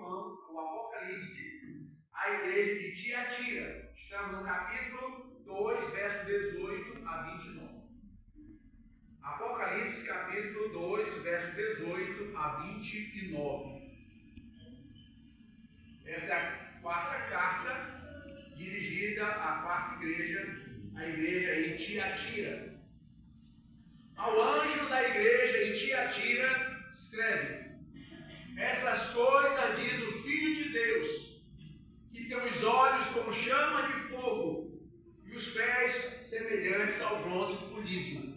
João, o Apocalipse, à igreja de Tiatira. Estamos no capítulo 2, verso 18 a 29. Apocalipse, capítulo 2, verso 18 a 29. Essa é a quarta carta dirigida à quarta igreja, a igreja em Tiatira. Ao anjo da igreja em Tiatira, escreve: essas coisas diz o Filho de Deus, que tem os olhos como chama de fogo e os pés semelhantes ao bronze polido.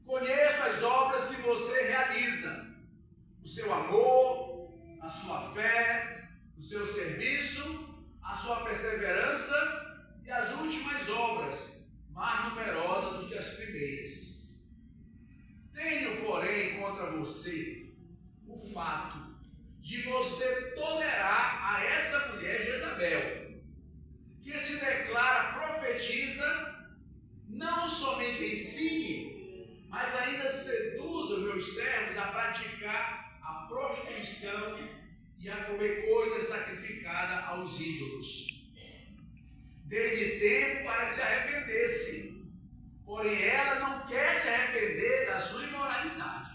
Conheço as obras que você realiza, o seu amor, a sua fé, o seu serviço, a sua perseverança e as últimas obras, mais numerosas do que as primeiras. Tenho, porém, contra você o fato de você tolerar a essa mulher Jezabel, que se declara profetiza, não somente ensine, mas ainda seduz os meus servos a praticar a prostituição e a comer coisas sacrificadas aos ídolos. Dei-lhe tempo para que se arrependesse, porém ela não quer se arrepender da sua imoralidade.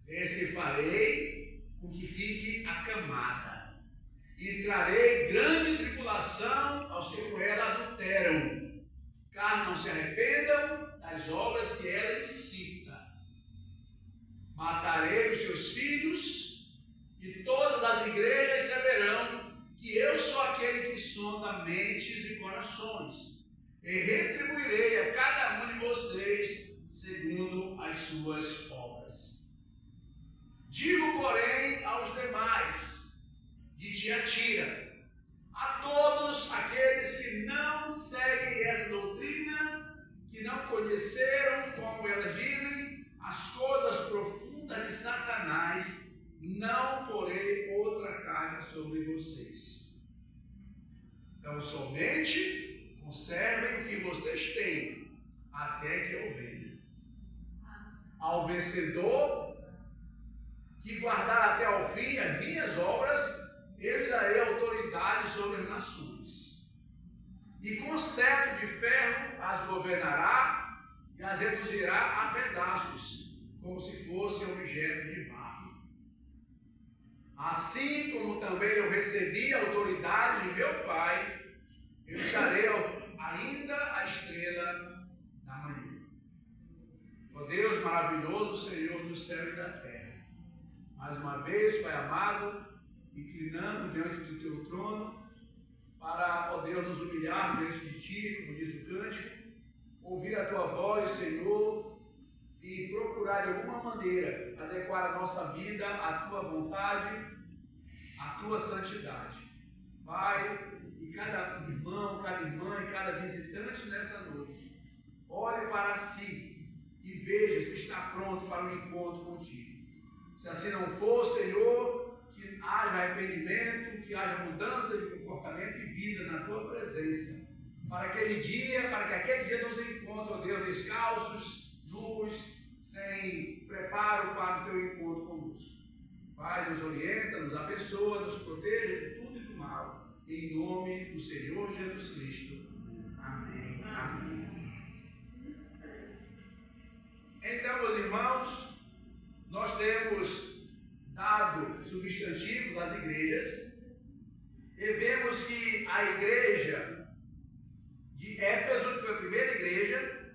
Eis que farei com que fique acamada, e trarei grande tribulação aos que com ela adulteram, caso não se arrependam das obras que ela incita. Matarei os seus filhos, e todas as igrejas saberão que eu sou aquele que sonda mentes e corações, e retribuirei a cada um de vocês segundo as suas obras. Digo, porém, aos demais de Tiatira, a todos aqueles que não seguem essa doutrina, que não conheceram, como elas dizem, as coisas profundas de Satanás, não porei outra carga sobre vocês. Então, somente conservem o que vocês têm, até que eu venha. Ao vencedor, que guardar até ao fim as minhas obras, eu lhe darei autoridade sobre as nações. E com cetro de ferro as governará e as reduzirá a pedaços, como se fossem objeto de barro. Assim como também eu recebi a autoridade de meu Pai, eu lhe darei ainda a estrela da manhã. Ó Deus maravilhoso, Senhor do céu e da terra, mais uma vez, Pai amado, inclinando diante do Teu trono, para poder nos humilhar diante de Ti, como diz o cântico, ouvir a Tua voz, Senhor, e procurar de alguma maneira adequar a nossa vida à Tua vontade, à Tua santidade. Pai, e cada irmão, cada irmã e cada visitante nessa noite, olhe para si e veja se está pronto para o encontro contigo. Se assim não for, Senhor, que haja arrependimento, que haja mudança de comportamento e vida na Tua presença. Para que aquele dia nos encontre, ó Deus, descalços, nus, sem preparo para o Teu encontro conosco. Pai, nos orienta, nos abençoa, nos proteja de tudo e do mal. Em nome do Senhor Jesus Cristo. Amém. Amém. Então, meus irmãos, nós temos dado substantivos às igrejas e vemos que a igreja de Éfeso, que foi a primeira igreja,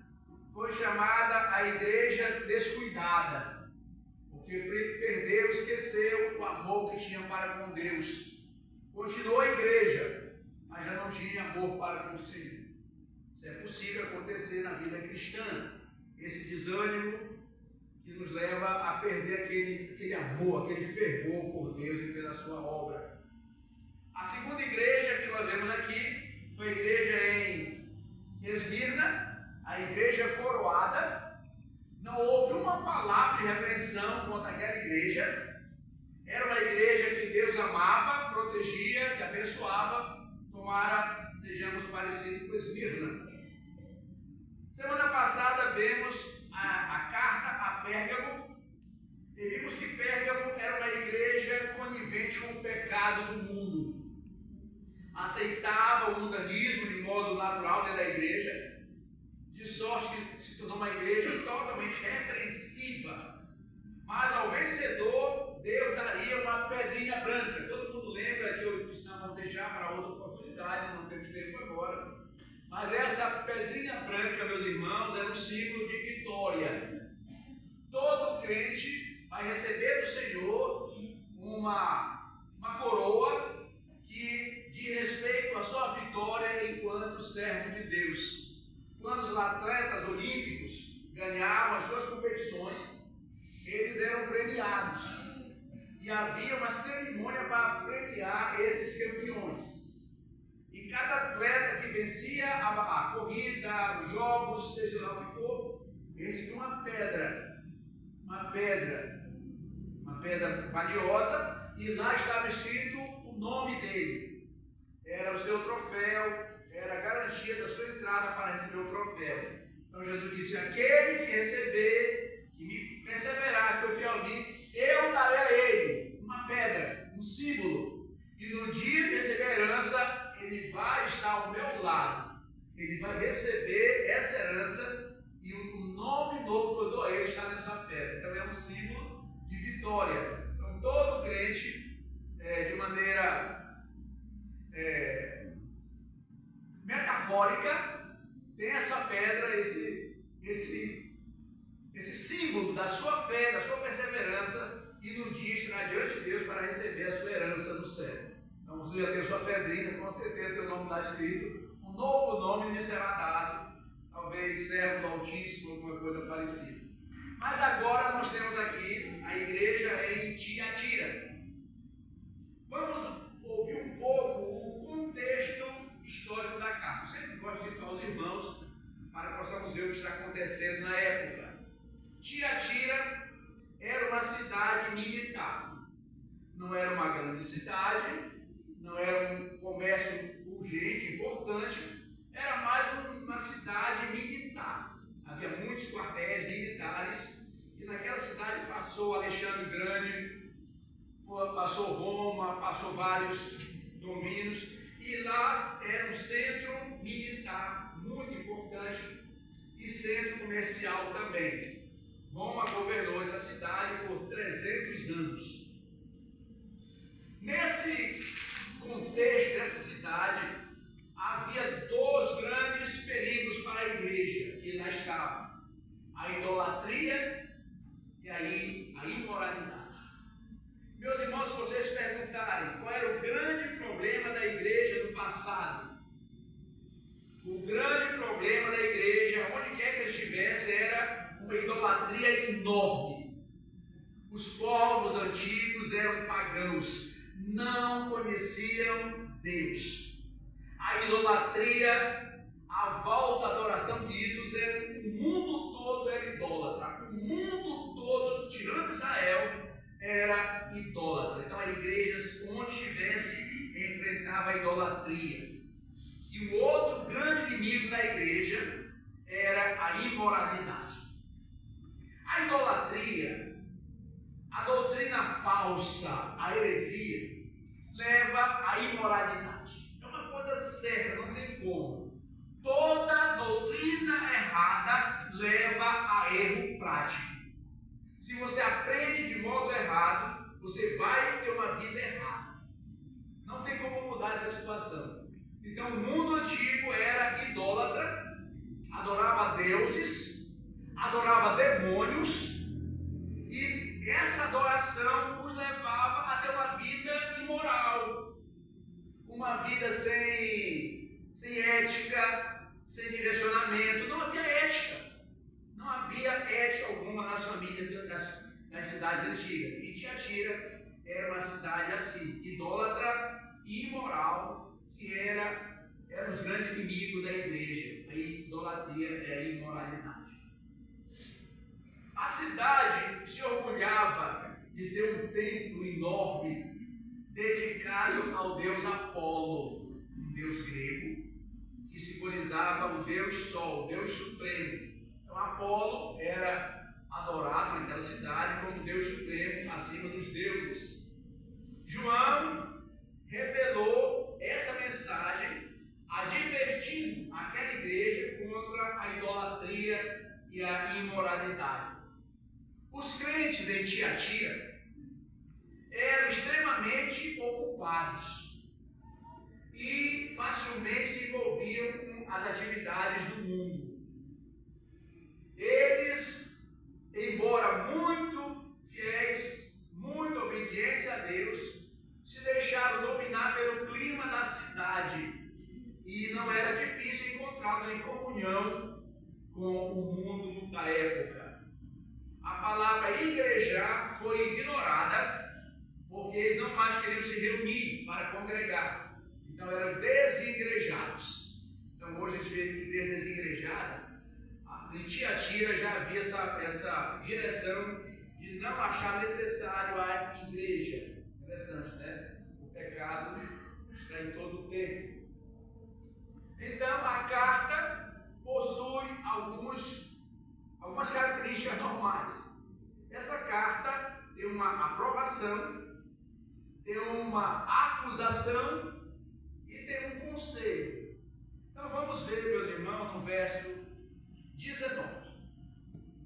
foi chamada a igreja descuidada, porque perdeu, esqueceu o amor que tinha para com Deus. Continuou a igreja, mas já não tinha amor para com o Senhor. Isso é possível acontecer na vida cristã, esse desânimo que nos leva a perder aquele amor, aquele fervor por Deus e pela sua obra. A segunda igreja que nós vemos aqui foi a igreja em Esmirna, a igreja coroada. Não houve uma palavra de repreensão contra aquela igreja. Era uma igreja que Deus amava, protegia, que abençoava. Tomara sejamos parecidos com Esmirna. Semana passada vemos a carta a Pérgamo, e vimos que Pérgamo era uma igreja totalmente com o pecado do mundo. Aceitava o mundanismo de modo natural dentro da igreja, de sorte que se tornou uma igreja totalmente repreensiva. Mas ao vencedor, Deus daria uma pedrinha branca. Todo mundo lembra que eu disse, não, vamos deixar para outra oportunidade, não temos tempo agora. Mas essa pedrinha branca, meus irmãos, era um símbolo de vitória. Todo crente vai receber do Senhor uma coroa que diz respeito à sua vitória enquanto servo de Deus. Quando os atletas olímpicos ganhavam as suas competições, eles eram premiados. E havia uma cerimônia para premiar esses campeões. E cada atleta que vencia a corrida, os jogos, seja lá o que for, recebia uma pedra valiosa, e lá estava escrito o nome dele. Era o seu troféu, era a garantia da sua entrada para receber o troféu. Então Jesus disse, aquele que receber, que me perseverar, que eu fiel a mim, eu darei a ele uma pedra, um símbolo. E no dia de receber a herança, ele vai estar ao meu lado. Ele vai receber essa herança e o nome novo que eu dou a ele está nessa pedra. Então é um símbolo de vitória. Então todo crente, de maneira metafórica, tem essa pedra, esse símbolo da sua fé, da sua perseverança, e no dia estará diante de Deus para receber a sua herança no céu. Então você já tem a sua pedrinha, com certeza tem o nome lá escrito, um novo nome lhe será dado, talvez servo do Altíssimo, alguma coisa parecida. Mas agora nós temos aqui a igreja em Tiatira. Vamos ouvir um pouco o contexto histórico da carta. Eu sempre gosto de citar aos irmãos para que possamos ver o que está acontecendo na época. Tiatira era uma cidade militar. Não era uma grande cidade, não era um comércio urgente, importante, era mais uma cidade militar. Havia muitos quartéis militares, e naquela cidade passou Alexandre o Grande, passou Roma, passou vários domínios, e lá era um centro militar muito importante e centro comercial também. Roma governou essa cidade por 300 anos. Nesse contexto dessa cidade, havia dois grandes perigos para a igreja que lá estava: a idolatria e a imoralidade. Meus irmãos, se vocês perguntarem qual era o grande problema da igreja no passado, o grande problema da igreja, onde quer que ele estivesse, era uma idolatria enorme. Os povos antigos eram pagãos, não conheciam Deus. A idolatria, a volta à adoração de ídolos, o mundo todo era idólatra. O mundo todo, tirando Israel, era idólatra. Então a igreja, onde estivesse, enfrentava a idolatria. E o outro grande inimigo da igreja era a imoralidade. A idolatria, a doutrina falsa, a heresia, leva à imoralidade. É uma coisa certa, não tem como. Toda doutrina errada leva a erro prático. Se você aprende de modo errado, você vai ter uma vida errada. Não tem como mudar essa situação. Então o mundo antigo era idólatra, adorava deuses, adorava demônios, e essa adoração os levava a ter uma vida imoral, uma vida sem ética, sem direcionamento. Não havia ética. Não havia ética alguma nas famílias das cidades antigas. E Tiatira era uma cidade assim, idólatra e imoral, que era os grandes inimigos da igreja. A idolatria é a imoralidade. A cidade se orgulhava de ter um templo enorme dedicado ao deus Apolo, um deus grego, que simbolizava o Deus Sol, o Deus Supremo. Então Apolo era adorado naquela cidade como Deus Supremo acima dos deuses. João ocupados e facilmente se envolviam com as atividades do mundo. Eles, embora muito fiéis, muito obedientes a Deus, se deixaram dominar pelo clima da cidade e não era difícil encontrá-los em comunhão com o mundo da época. A palavra igrejar foi ignorada porque eles não mais queriam se reunir para congregar. Então eram desigrejados. Então hoje a gente vê igreja desigrejada. Em Tiatira já havia essa direção de não achar necessário a igreja. Interessante, né? O pecado está em todo o tempo. Então a carta possui algumas características normais. Essa carta tem uma aprovação, tem uma acusação e tem um conselho. Então vamos ver, meus irmãos, no verso 19,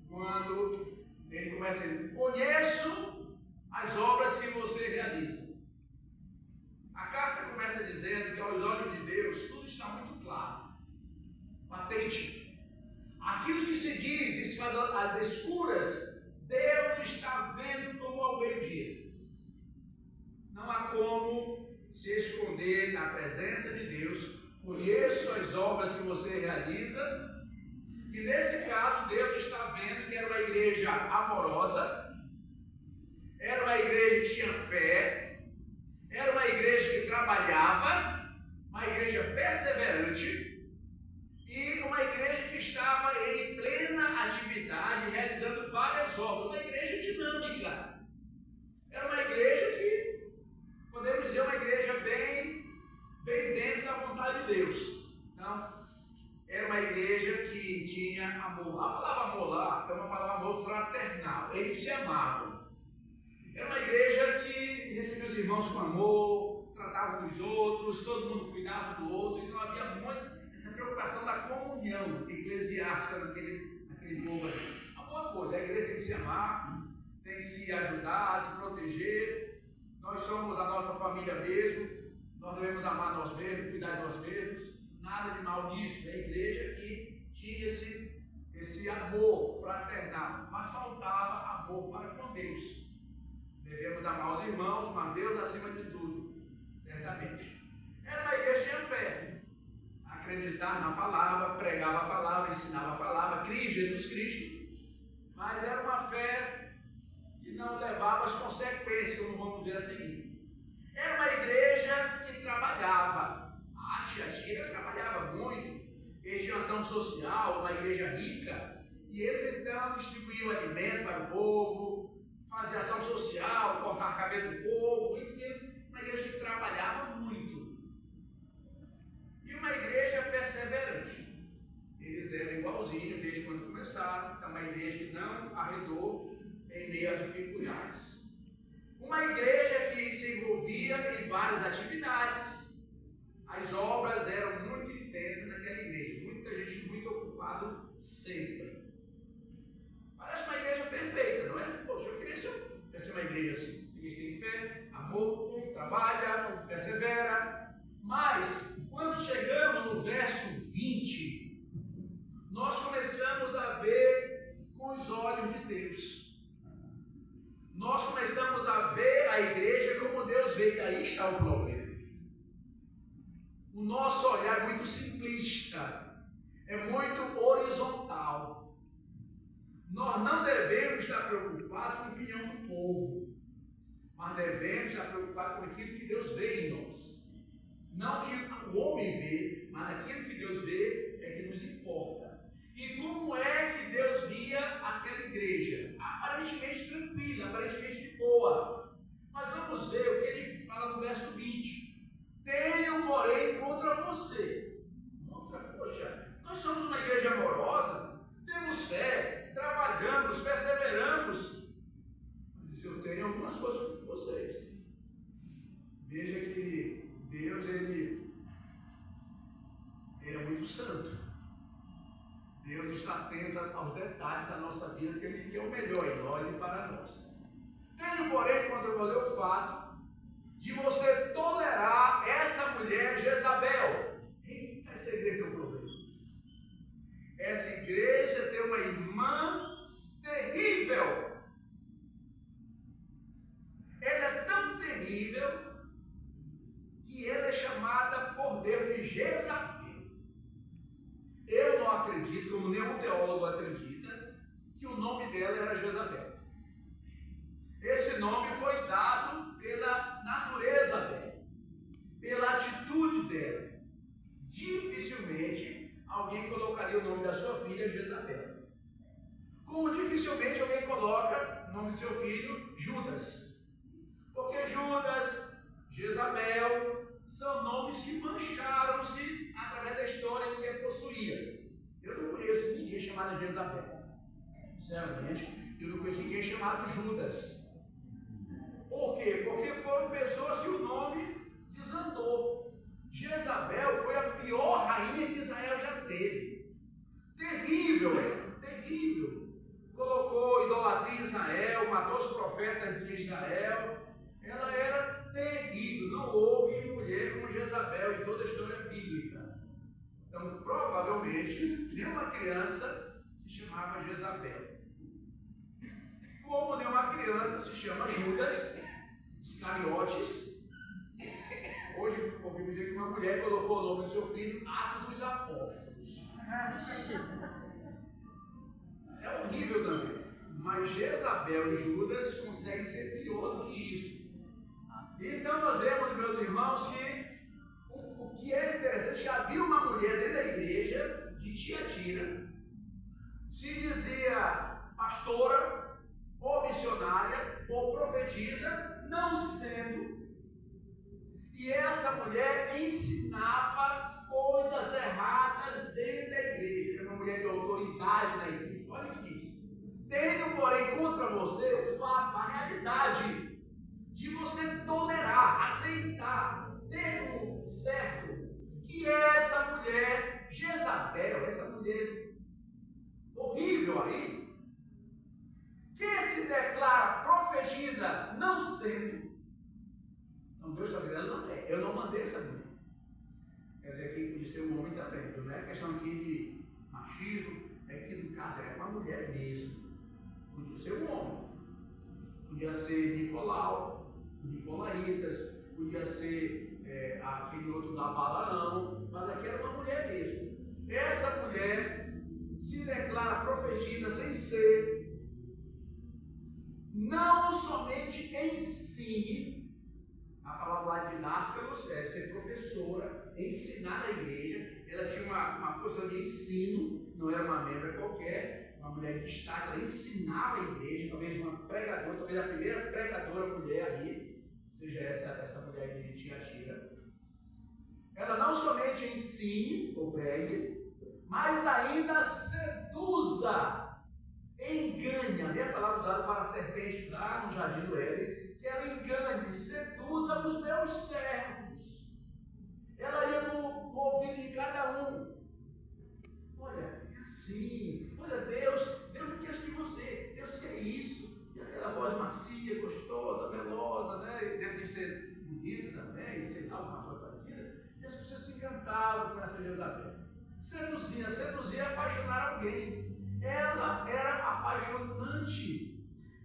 quando ele começa a dizer: conheço as obras que você realiza. A carta começa dizendo que aos olhos de Deus tudo está muito claro, patente. Aquilo que se diz e se faz às escuras, Deus está vendo como ao meio-dia. Não há como se esconder na presença de Deus. Conheço as obras que você realiza. E nesse caso, Deus está vendo que era uma igreja amorosa, era uma igreja que tinha fé, era uma igreja que trabalhava, uma igreja perseverante e uma igreja que estava em plena atividade, realizando várias obras. Uma igreja dinâmica. Era uma igreja que, podemos dizer, uma igreja bem dentro da vontade de Deus. Então, era uma igreja que tinha amor. A palavra amor lá é uma palavra amor fraternal. Eles se amavam. Era uma igreja que recebia os irmãos com amor, tratava uns outros, todo mundo cuidava do outro. Então havia muito essa preocupação da comunhão eclesiástica naquele povo ali. Uma boa coisa, a igreja tem que se amar, tem que se ajudar, se proteger. Nós somos a nossa família mesmo, nós devemos amar nós mesmos, cuidar de nós mesmos. Nada de mal nisso. É a igreja que tinha esse amor fraternal, mas faltava amor para com Deus. Devemos amar os irmãos, mas Deus acima de tudo, certamente. Era uma igreja que tinha fé, acreditar na palavra, pregava a palavra, ensinava a palavra, cria em Jesus Cristo, mas era uma fé que não levava as consequências, como vamos ver a seguir. Era uma igreja que trabalhava. A Tiatira trabalhava muito, eles tinham ação social, uma igreja rica, e eles então distribuíam alimento para o povo, faziam ação social, cortar cabelo do povo, uma igreja que trabalhava muito. E uma igreja perseverante. Eles eram igualzinhos desde quando começaram, então uma igreja que não arredou em meio às dificuldades. Uma igreja que se envolvia em várias atividades. As obras eram muito intensas naquela igreja, muita gente muito ocupada sempre. Parece uma igreja perfeita, não é? Poxa, eu queria ser uma igreja assim. A igreja tem fé, amor, trabalha, persevera. Mas, quando chegamos no verso 20, nós começamos a ver com os olhos de Deus. Nós começamos a ver a igreja como Deus vê, e aí está o problema. O nosso olhar é muito simplista, é muito horizontal. Nós não devemos estar preocupados com a opinião do povo, mas devemos estar preocupados com aquilo que Deus vê em nós. Não que o homem vê, mas aquilo que Deus vê é que nos importa. E como é que Deus via aquela igreja? Aparentemente tranquila, aparentemente de boa. Mas vamos ver o que ele fala no verso 20. Tenho, porém, contra você. Poxa, nós somos uma igreja amorosa, temos fé, trabalhamos, perseveramos. Mas eu tenho algumas coisas com vocês. Veja que Deus, ele é muito santo. Deus está atento aos detalhes da nossa vida, porque Ele quer o melhor em nós e para nós. Tenho, porém, contra você o fato de você tolerar terrível, que ela é chamada por Deus de Jezabel. Eu não acredito, como nenhum teólogo acredita, que o nome dela era Jezabel. Esse nome foi dado pela natureza dela, pela atitude dela. Dificilmente alguém colocaria o nome da sua filha Jezabel. Como dificilmente alguém coloca o nome do seu filho Judas. Porque Judas, Jezabel, são nomes que mancharam-se através da história que ele possuía. Eu não conheço ninguém chamado Jezabel. Sinceramente, eu não conheço ninguém chamado Judas. Por quê? Porque foram pessoas que o nome desandou. Jezabel foi a pior rainha que Israel já teve. Terrível, terrível. Colocou idolatria em Israel, matou os profetas de Israel. Ela era terrível. Não houve mulher como Jezabel em toda a história bíblica. Então, provavelmente, nenhuma criança se chamava Jezabel. Como nenhuma criança se chama Judas Iscariotes. Hoje ouvimos dizer que uma mulher colocou o nome do seu filho Atos dos Apóstolos. É horrível também. Mas Jezabel e Judas conseguem ser pior do que isso. Então nós vemos, meus irmãos, que o que é interessante, já havia uma mulher dentro da igreja de Tiatira, se dizia pastora, ou missionária, ou profetisa, não sendo. E essa mulher ensinava coisas erradas dentro da igreja. Era uma mulher de autoridade na igreja. Olha o que diz. Tendo, porém, contra você o fato, a realidade de você tolerar, aceitar, ter como certo que essa mulher, Jezabel, essa mulher horrível aí, que se declara profetiza não sendo. Então Deus está dizendo, não é. Eu não mandei essa mulher. Quer dizer que podia ser um homem também. Então não é questão aqui de machismo, é que no caso é uma mulher mesmo. Podia ser um homem. Podia ser Nicolau, Nicolaitas, podia ser aquele outro da Balaão, mas aqui era uma mulher mesmo. Essa mulher se declara profetiza sem ser. Não somente ensine, a palavra lá de Dáscalos é ser professora, ensinar na igreja. Ela tinha uma posição de ensino, não era uma membra qualquer, uma mulher de destaque, ela ensinava a igreja, talvez uma pregadora, talvez a primeira pregadora mulher ali, seja essa mulher de Tiatira. Ela não somente ensine ou pregue, mas ainda seduza. Engana, a palavra usada para a serpente lá no jardim do Éden, que ela engane, seduza os meus servos. Ela ia no ouvido de cada um. Olha, é assim, olha Deus não quer isso de você, Deus quer isso. E aquela voz macia, gostosa, melosa, né? E deve ser bonita também, sei lá, uma coisa parecida. E as pessoas se encantavam com essa Jezabel. Seduzia, apaixonar alguém. Ela era apaixonante.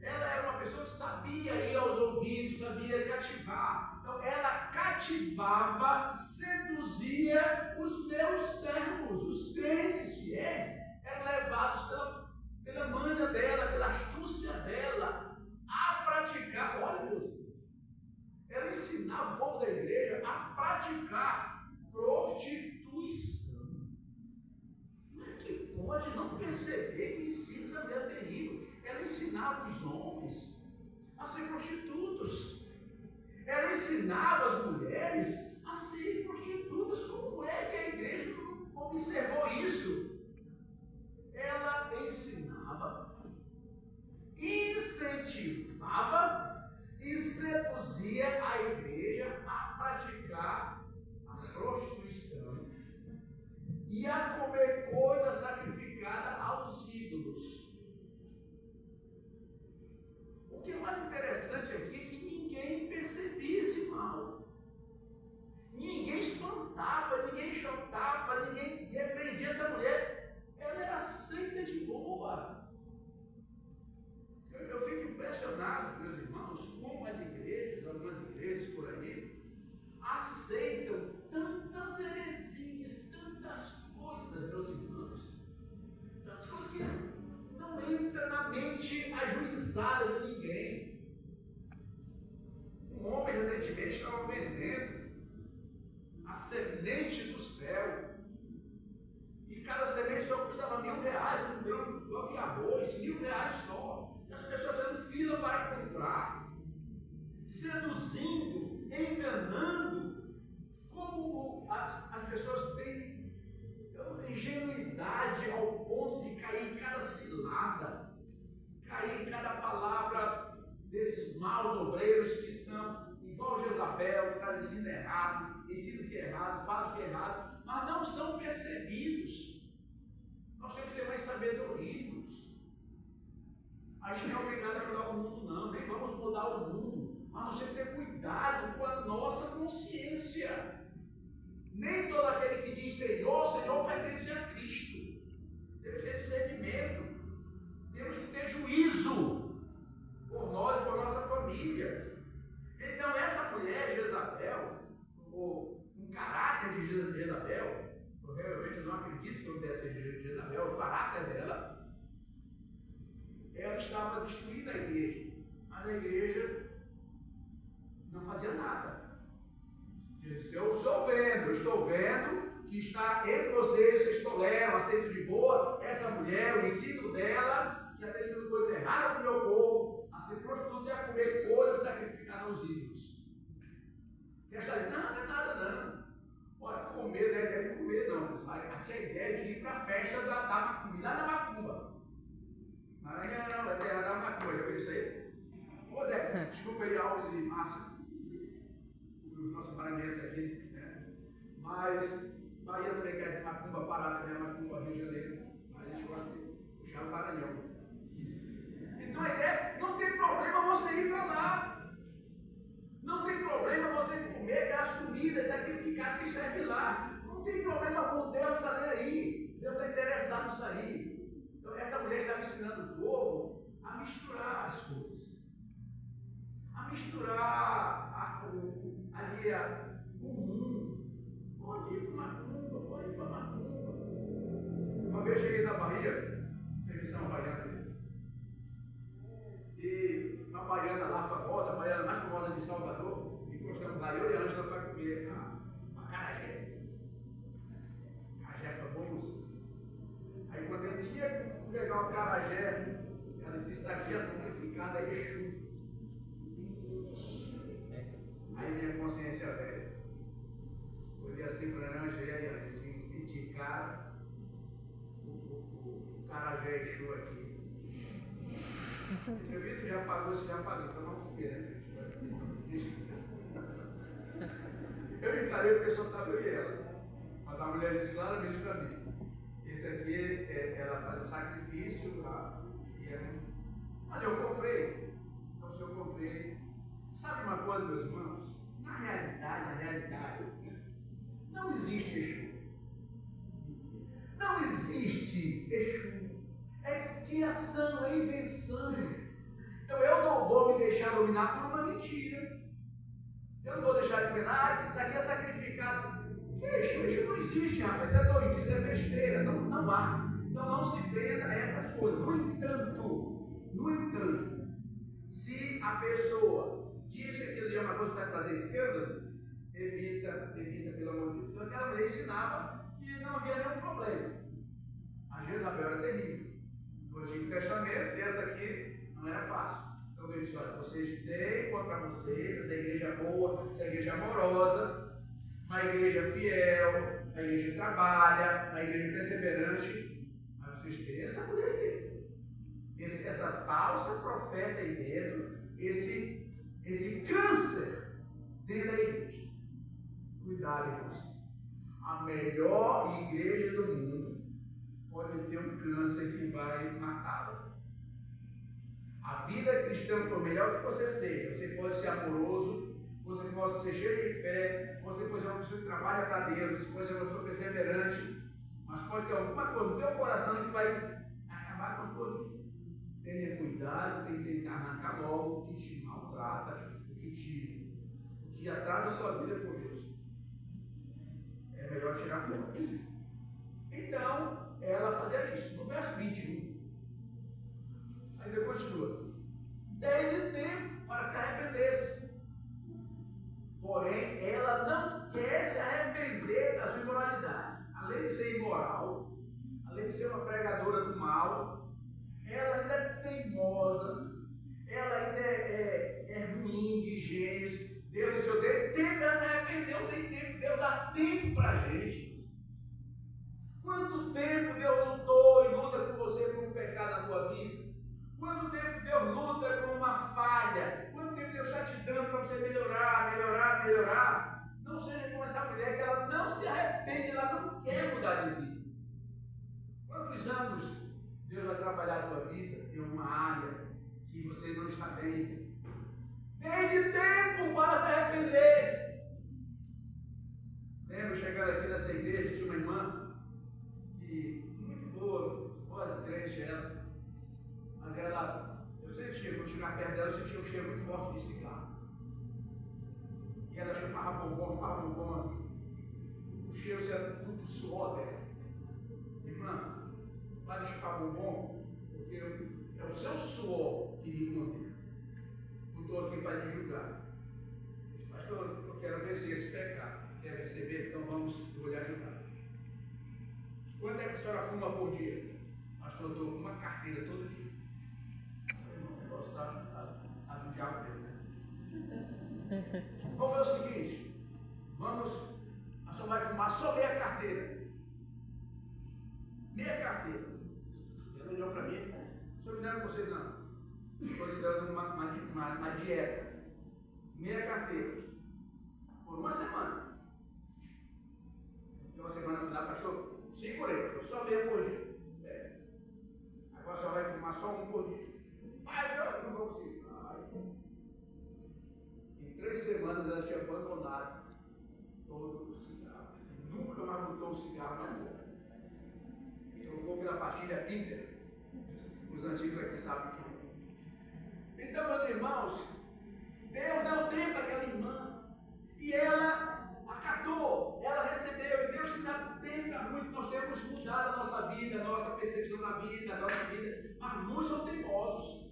Ela era uma pessoa que sabia ir aos ouvidos, sabia cativar. Então, ela cativava, seduzia os meus servos, os crentes fiéis. Eram levados pela manha dela, pela astúcia dela, a praticar. Olha, Deus, ela ensinava o povo da igreja a praticar prostituição. Pode não perceber que ensina essa mulher terrível. Ela ensinava os homens a ser prostitutos. Ela ensinava as mulheres a serem prostitutas. Como é que a igreja não observou isso? Ela ensinava, incentivava e seduzia a igreja a praticar a prostituição e a comer coisa sacrificada aos ídolos. O que é mais interessante aqui é que ninguém percebia esse mal. recentemente estavam vendendo a semente do céu. E cada semente só custava R$1.000, um grão de arroz, R$1.000 só. E as pessoas fazendo fila para comprar, seduzindo, enganando. Como as pessoas têm ingenuidade ao ponto de cair em cada cilada, cair em cada palavra desses maus obreiros que são igual Jezabel, que traz ensino errado, ensino que é errado, faz o que é errado, mas não são percebidos. Nós temos que ter mais sabedoria. A gente não é obrigado a mudar o mundo, não, nem vamos mudar o mundo, mas nós temos que ter cuidado com a nossa consciência. Nem todo aquele que diz Senhor, Senhor pertence a Cristo. Temos que ter discernimento, temos que ter juízo por nós e por nossa família. Então, essa mulher, Jezabel, um caráter de Jezabel, eu realmente não acredito que eu desse Jezabel, o caráter dela, ela estava destruindo a igreja, mas a igreja não fazia nada. Eu estou vendo que está entre vocês toleram, aceitam de boa essa mulher, o ensino dela, que está sendo coisa errada para o meu povo, a ser prostituta e a comer coisas sacrificadas aos ídolos. E ela diz, não é nada não. Olha, comer, não deve comer não. Essa é a ideia de ir para a festa da macumba, lá na macumba. Maranhão, é terra da macumba, já viu isso aí? Ô Zé, desculpa aí, Alves e Márcia, os nossos maranhenses aqui, né? Mas Bahia também quer de macumba, Pará também é macumba, Rio de Janeiro, mas a gente gosta de puxar o Maranhão. Então a ideia, não tem problema você ir para lá. Não tem problema você comer aquelas comidas sacrificadas que servem lá. Não tem problema algum, Deus está nem aí. Deus está interessado nisso aí. Então essa mulher estava ensinando o povo a misturar as coisas. A misturar ali o mundo. Pode ir para macumba, pode ir para macumba. Uma vez eu cheguei na Bahia, servição baiana, e uma baiana lá famosa, a baiana mais famosa de Salvador, e gostamos lá, eu e a Ângela para comer a acarajé. Acarajé é famoso. Aí quando eu tinha que pegar o acarajé, ela disse, isso aqui é sacrificado a Exu. Aí minha consciência velha. Olhei assim para a Ângela e a gente indicar o acarajé Exu aqui. Meu filho já pagou, você já pagou, então não comer, né, gente? Eu encarei porque só estava eu e ela. Mas a mulher disse claramente para mim: esse aqui, ela faz um sacrifício lá. Mas eu comprei. Então, se eu comprei. Sabe uma coisa, meus irmãos? Na realidade, não existe Exu. Não existe Exu. É criação, é invenção. Então eu não vou me deixar dominar por uma mentira. Eu não vou deixar de pensar, isso aqui é sacrificado. Que Exu? Exu não existe, rapaz. Isso é doido, isso é besteira. Não há. Então não se prenda a essas coisas. No entanto, se a pessoa diz que aquilo é uma coisa que vai trazer esquerda, evita, pelo amor de Deus. Então aquela mulher ensinava que não havia nenhum problema. A Jezabel era terrível. No Antigo Testamento, essa aqui não era fácil. Então Deus disse, olha, vocês têm contra vocês essa igreja boa, essa igreja amorosa, uma igreja fiel, uma igreja que trabalha, uma igreja perseverante, mas vocês têm essa mulher aí dentro, essa falsa profeta aí dentro, esse câncer dentro da igreja. Cuidado, irmãos. A melhor igreja do mundo pode ter um câncer que vai matá-la. A vida cristã, por melhor que você seja, você pode ser amoroso, você pode ser cheio de fé, você pode ser uma pessoa que trabalha para Deus, você pode ser uma pessoa perseverante, mas pode ter alguma coisa no teu coração que vai acabar com tudo. Tenha cuidado, tem que arrancar logo o que te maltrata, o que atrasa a sua vida por Deus. É melhor tirar fora. Então, ela fazia isso. No verso 21, ainda continua. Dei-lhe tempo para que se arrependesse. Quanto tempo Deus lutou e luta com você por um pecado na tua vida? Quanto tempo Deus luta por uma falha? Quanto tempo Deus está te dando para você melhorar? Não seja como essa mulher que ela não se arrepende, ela não quer mudar de vida. Quantos anos Deus vai trabalhar a tua vida em uma área que você não está bem? Desde tempo para se arrepender. Lembro chegando aqui nessa igreja, tinha uma irmã que muito boa, esposa, crente ela, mas ela, eu sentia, quando chegar perto dela, eu sentia um cheiro muito forte de cigarro. E ela chupava bombom, o cheiro era tudo suor dela. Irmã, para de chupar bombom, porque é o seu suor que me condena. Não estou aqui para lhe julgar. Pastor, eu quero vencer esse pecado. Quer receber? Então vamos, eu vou lhe ajudar. Quanto é que a senhora fuma por dia? Pastor, eu dou uma carteira todo dia. O negócio está do diabo mesmo, né? Vamos fazer o seguinte: a senhora vai fumar só meia carteira. Meia carteira. Ele não olhou para mim. O senhor me dando vocês não. Estou lhe dando uma dieta. Meia carteira. Por uma semana. Uma semana eu fui lá, pastor, segurei, só meia por dia. Agora só vai fumar só um por dia. Eu não vou conseguir. Em 3 semanas ela tinha abandonado todo o cigarro. Nunca mais botou um cigarro na boca. Trocou pela pastilha Peter. Os antigos aqui sabem que. Então, meus irmãos, Deus deu tempo àquela irmã. E ela acatou, ela recebeu, e Deus te dá tempo para muito. Nós temos mudado a nossa vida, a nossa percepção da vida, a nossa vida, mas muitos são teimosos.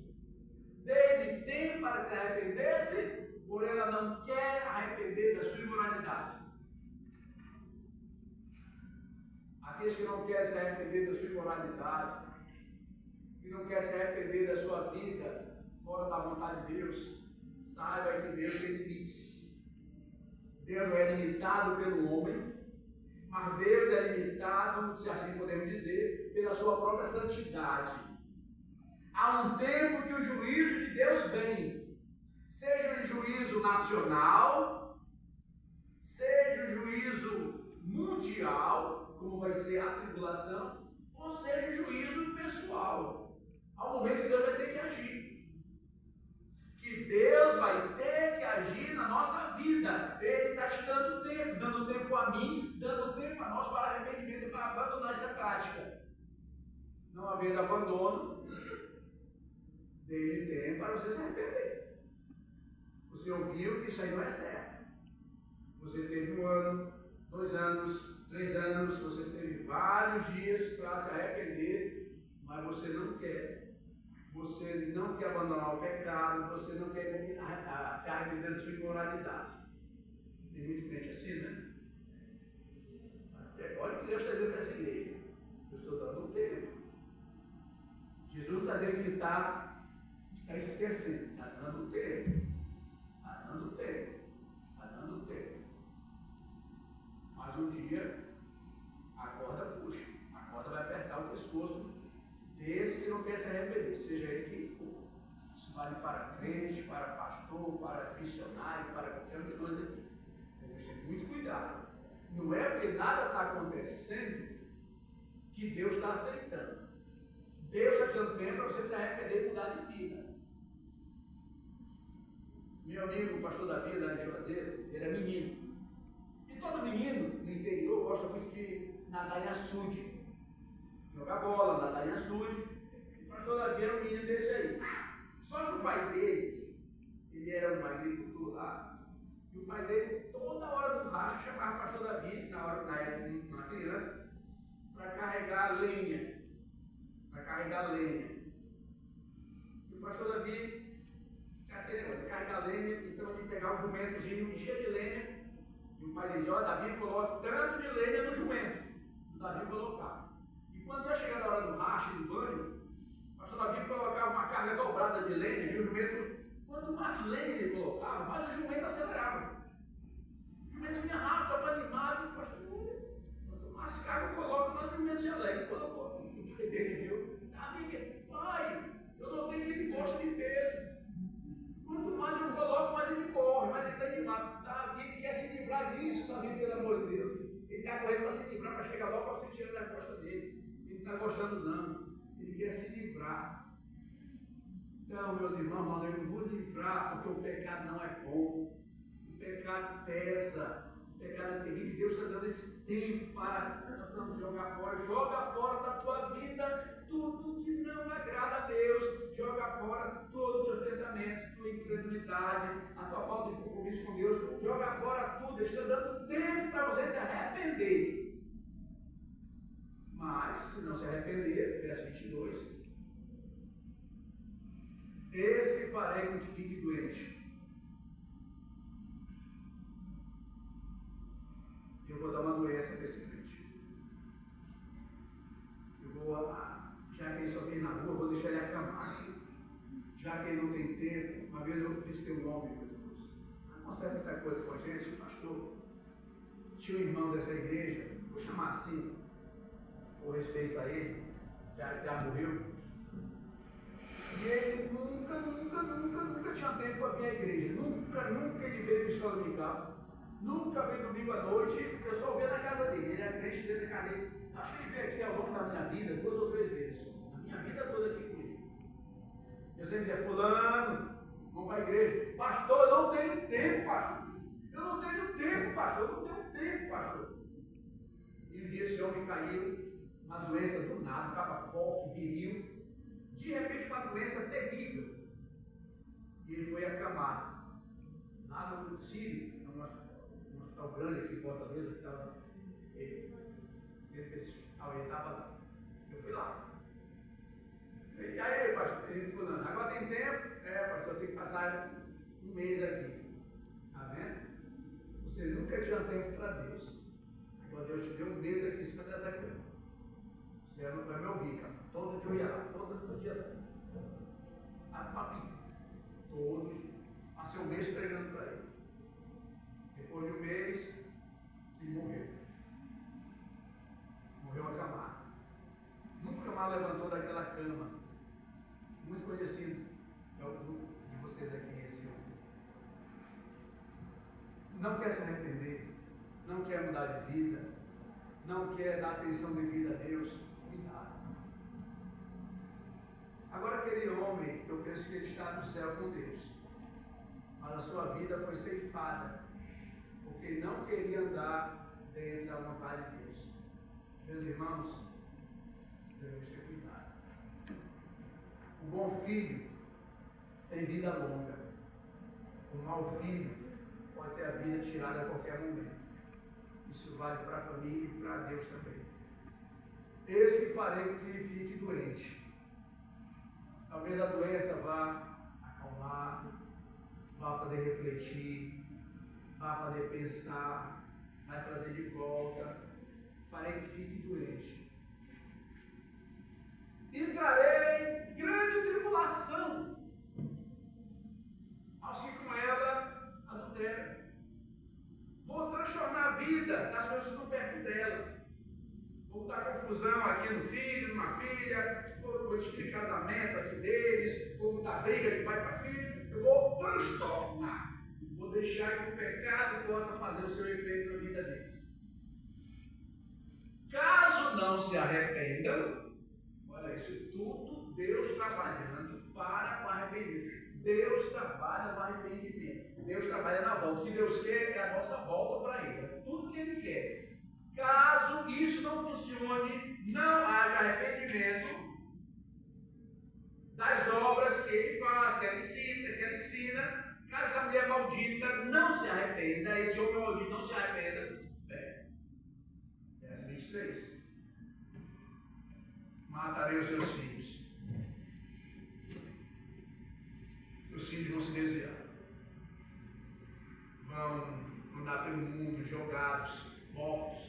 Dê-lhe tempo para que arrependesse, porém ela não quer arrepender da sua imoralidade. Aqueles que não querem se arrepender da sua imoralidade, que não querem se arrepender da sua vida fora da vontade de Deus, saiba que Deus tem limites. Deus não é limitado pelo homem, mas Deus é limitado, se assim podemos dizer, pela sua própria santidade. Há um tempo que o juízo de Deus vem, seja um juízo nacional, seja um juízo mundial, como vai ser a tribulação, ou seja um juízo pessoal. Há um momento que Deus vai ter que agir. Que Deus vai ter que agir na nossa vida. Ele está te dando tempo a mim, dando tempo a nós para arrependimento e para abandonar essa prática. Não havendo abandono, dê-lhe tempo para você se arrepender. Você ouviu que isso aí não é certo. Você teve 1 ano, 2 anos, 3 anos, você teve vários dias para se arrepender, mas você não quer. Você não quer abandonar o pecado, você não quer se arrepender da sua imoralidade. Tem muito crente assim, né? Olha o que Deus está dizendo para essa igreja. Eu estou dando um tempo. Jesus está dizendo que ele está esquecendo. Está dando tempo. Está dando tempo. Está dando tempo. Mas um dia a corda puxa. A corda vai apertar o pescoço desse que não quer se arrepender, seja ele quem for. Isso vale para crente, para pastor, para missionário, para qualquer coisa aqui. Temos que ter muito cuidado. Não é porque nada está acontecendo que Deus está aceitando. Deus está te dando tempo para você se arrepender e mudar de vida. Meu amigo, o pastor Davi, lá de Juazeiro, ele é menino. E todo menino no interior gosta muito de nadar em açude. Jogar bola, nadar em açude. O pastor Davi era um menino desse aí. Só que o pai dele, ele era um agricultor lá, e o pai dele, toda hora do racho, chamava o pastor Davi, na época, uma criança, para carregar lenha. E o pastor Davi, carregar lenha, então ele pegava o jumentozinho, encher de lenha, e o pai dele, olha, Davi, coloca tanto de lenha no jumento. O Davi colocava. E quando ia chegar na hora do racho e do banho, o pastor Davi colocava uma carga dobrada de lenha, e o jumento, quanto mais lenha ele colocava, mais o jumento acelerava. O jumento vinha rápido, estava animado, e o pastor, quanto mais carga eu coloco, mais o jumento se alegra. sai correndo para se livrar, para chegar logo para você tirar da costa dele. Ele não está gostando não. Ele quer se livrar. Então, meus irmãos, nós devemos nos livrar, porque o pecado não é bom. O pecado pesa. O pecado é terrível. Deus está dando esse tempo para nós jogar fora. Joga fora da tua vida tudo que não agrada a Deus. Joga fora todos os seus pensamentos, tua incredulidade, a tua falta de compromisso com Deus. Joga fora tudo. Ele está dando tempo para você se arrepender. Mas, se não se arrepender, verso 22, esse que farei com que fique doente. Eu vou dar uma doença para esse crente. Eu vou lá, já que ele só tem na rua, eu vou deixar ele acamar. Já que ele não tem tempo, uma vez eu fiz ter um homem, meus irmãos. Não consegue muita coisa com a gente, pastor. Tinha um irmão dessa igreja, vou chamar assim, por respeito a ele, já morreu. E ele nunca tinha tempo para vir à igreja. Nunca ele veio para a escola dominical. Nunca veio domingo à noite. Eu só via na casa dele. Ele era crente dentro da casa dele. Acho que ele veio aqui ao longo da minha vida 2 ou 3 vezes. A minha vida toda aqui comigo. Eu sempre dizia, fulano, vamos para a igreja. Pastor, eu não tenho tempo, pastor. Eu não tenho tempo, pastor. Eu não tenho tempo, pastor. E um dia esse homem caiu, uma doença do nada, capa forte, viril. De repente, uma doença terrível. E ele foi acamado. Lá no Sírio, num hospital grande aqui em Fortaleza, que estava ele estava lá. Eu fui lá. E aí, pastor, ele falando, agora tem tempo? Pastor, tem que passar um mês aqui. Está vendo? Você nunca tinha tempo para Deus. Agora Deus te deu um mês aqui em cima dessa cama. Você não vai me ouvir, cara. Todo dia eu ia lá, todo dia lá. Papinho. Todos. Passei um mês pregando para ele. Depois de um mês, ele morreu. Morreu acamado. Nunca mais levantou daquela cama. Muito conhecido. É o grupo de vocês aqui, esse homem. Não quer se arrepender. Não quer mudar de vida. Não quer dar atenção devida a Deus. Cuidado. Agora aquele homem, eu penso que ele está no céu com Deus. Mas a sua vida foi ceifada. Porque ele não queria andar dentro da vontade de Deus. Meus irmãos, devemos ter cuidado. O bom filho tem vida longa. O mau filho pode ter a vida tirada a qualquer momento. Isso vale para a família e para Deus também. Esse que farei com que ele fique doente. Talvez a doença vá acalmar, vá fazer refletir, vá fazer pensar, vai trazer de volta. Farei que fique doente. E trarei grande tribulação aos que com ela adulteram. Vou transformar a vida das pessoas que estão perto dela. Vou botar confusão aqui no filho, numa filha, vou destruir casamento aqui deles, vou botar briga de pai para filho. Eu vou transtornar. Vou deixar que o pecado possa fazer o seu efeito na vida deles. Caso não se arrependam, olha isso tudo, Deus trabalhando para o arrependimento. Deus trabalha no arrependimento. Deus trabalha na volta. O que Deus quer é a nossa volta para Ele. É tudo que Ele quer. Caso isso não funcione, não haja arrependimento das obras que Ele faz, que Ele cita, que Ele ensina. Caso essa mulher maldita não se arrependa, esse homem maldito não se arrependa, verso 23. Matarei os seus filhos. Os filhos vão se desviar. Vão andar pelo mundo jogados, mortos.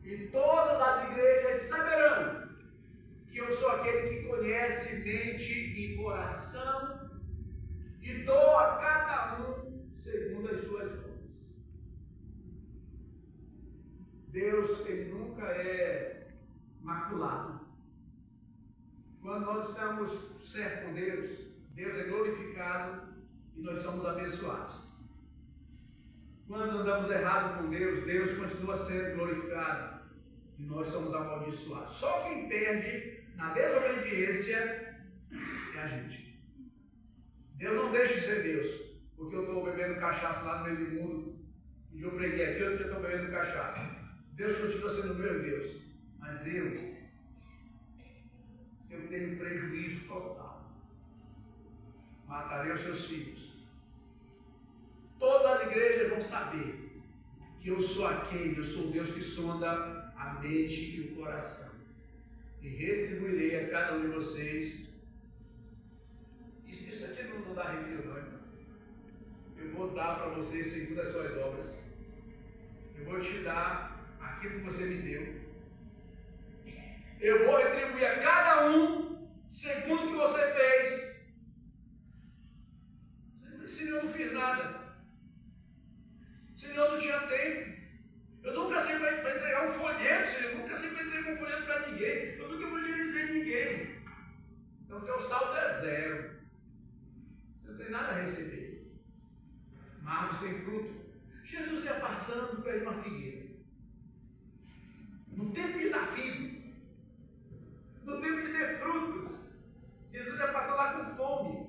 E todas as igrejas saberão que eu sou aquele que conhece mente e coração e dou a cada um segundo as suas obras. Deus, Ele nunca é maculado. Quando nós estamos certos com Deus, Deus é glorificado e nós somos abençoados. Quando andamos errado com Deus, Deus continua sendo glorificado e nós somos amaldiçoados. Só quem perde na desobediência é a gente. Deus não deixa de ser Deus, porque eu estou bebendo cachaça lá no meio do mundo, e eu preguei aqui, eu já estou bebendo cachaça. Deus continua sendo meu Deus, mas eu tenho prejuízo total. Matarei os seus filhos. Todas as igrejas vão saber que eu sou aquele, eu sou o Deus que sonda a mente e o coração. E retribuirei a cada um de vocês. Isso aqui não dá arrepio, não, irmão. Eu vou dar para vocês segundo as suas obras. Eu vou te dar aquilo que você me deu. Eu vou retribuir a cada um segundo o que você fez. Senão eu não fiz nada. Senão eu não tinha tempo. Eu nunca sei para entregar um folheto, Senhor. Eu nunca sei para entregar um folheto para ninguém. Eu nunca vou dizer ninguém. Então o teu saldo é zero. Você não tem nada a receber. Uma árvore sem fruto. Jesus ia passando por uma figueira. No tempo de dar figo. No tempo de ter frutos. Jesus ia passar lá com fome.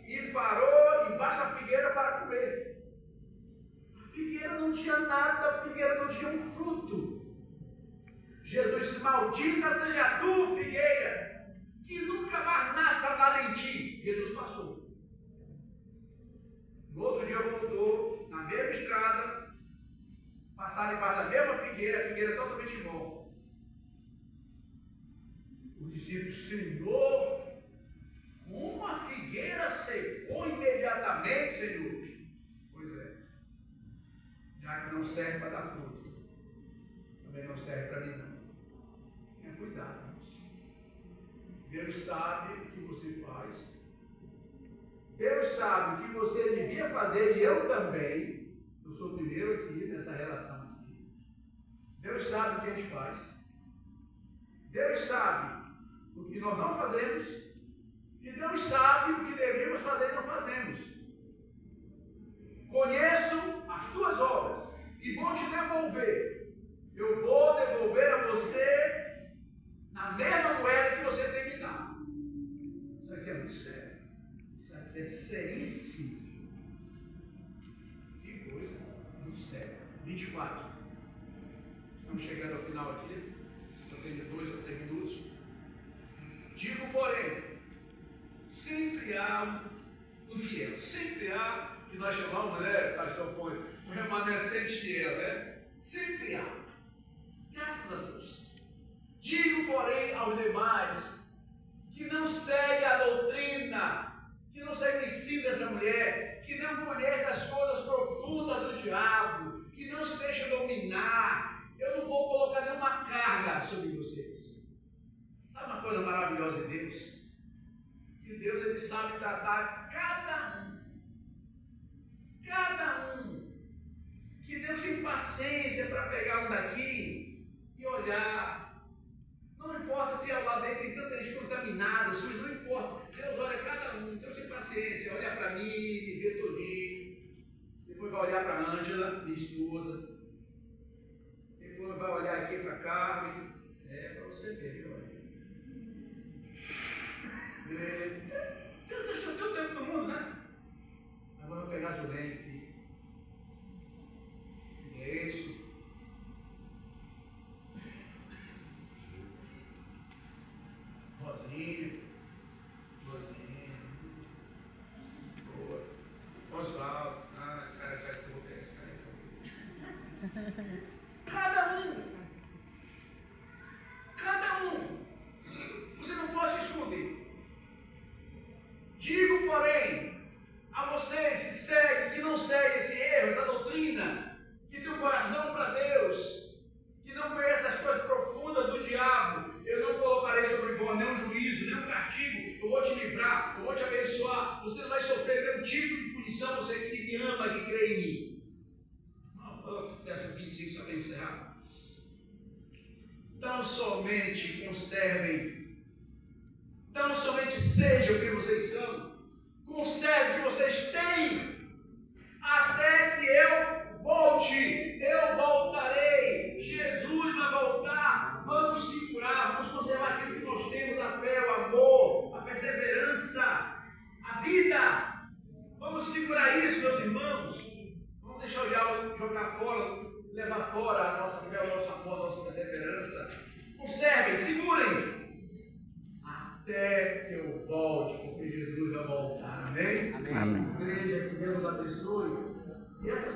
E parou embaixo da figueira para comer. A figueira não tinha nada, a figueira não tinha um fruto. Jesus disse: maldita seja tu, figueira, que nunca mais nasça nada em ti. Jesus passou. No outro dia voltou, na mesma estrada, passaram embaixo da mesma figueira, a figueira totalmente morta. Os discípulos: Senhor, uma figueira secou imediatamente, Senhor. Pois é. Já que não serve para dar fruto, também não serve para mim, não. Tenha cuidado, irmãos. Deus sabe o que você faz. Deus sabe o que você devia fazer, e eu também. Eu sou o primeiro aqui nessa relação aqui. Deus sabe o que a gente faz. Deus sabe o que nós não fazemos. E Deus sabe o que deveríamos fazer e não fazemos. Conheço as tuas obras e vou te devolver. Eu vou devolver a você na mesma moeda que você tem me dado. Isso aqui é muito sério. Isso aqui é seríssimo. Que coisa, muito sério. 24. Estamos chegando ao final aqui. Eu tenho 2 ou 3 minutos. Digo, porém, sempre há um fiel, sempre há, que nós chamamos, né, pastor Pontes, um remanescente fiel, né? Sempre há. Graças a Deus. Digo, porém, aos demais, que não segue a doutrina, que não segue o ensino dessa mulher, que não conhece as coisas profundas do diabo, que não se deixa dominar, eu não vou colocar nenhuma carga sobre vocês. Sabe uma coisa maravilhosa de Deus? Que Deus, ele sabe tratar cada um. Cada um. Que Deus tem paciência para pegar um daqui e olhar. Não importa se ao lado dele tem tanta gente contaminada, não importa. Deus olha cada um. Deus tem paciência. Olha para mim, me vê todinho. Depois vai olhar para a Ângela, minha esposa. Depois vai olhar aqui para a Carmen. Para você ver, viu? Deus deixou todo o tempo no mundo, né? Agora eu vou pegar a Julene aqui. É isso. Rosinha. Boa. Osvaldo. Esse cara vai correr, esse cara vai. Cada um. Você não pode se esconder. Digo, porém, a vocês que seguem, que não seguem esse erro, essa doutrina, que tem o coração para Deus, que não conhece as coisas profundas do diabo, eu não colocarei sobre vós nenhum juízo, nenhum castigo, eu vou te livrar, eu vou te abençoar, você não vai sofrer nenhum tipo de punição, você que me ama, que crê em mim. Verso 25, só para encerrar. Tão somente conservem. Não somente sejam o que vocês são, conserve o que vocês têm, até que volte, eu voltarei. Jesus vai voltar. Vamos segurar, vamos conservar aquilo que nós temos: a fé, o amor, a perseverança, a vida. Vamos segurar isso, meus irmãos. Vamos deixar o diabo jogar fora, levar fora a nossa fé, o nosso amor, a nossa perseverança. Conservem, segurem até que eu volte, porque Jesus vai voltar. Amém? Amém. Igreja, que Deus abençoe. E essas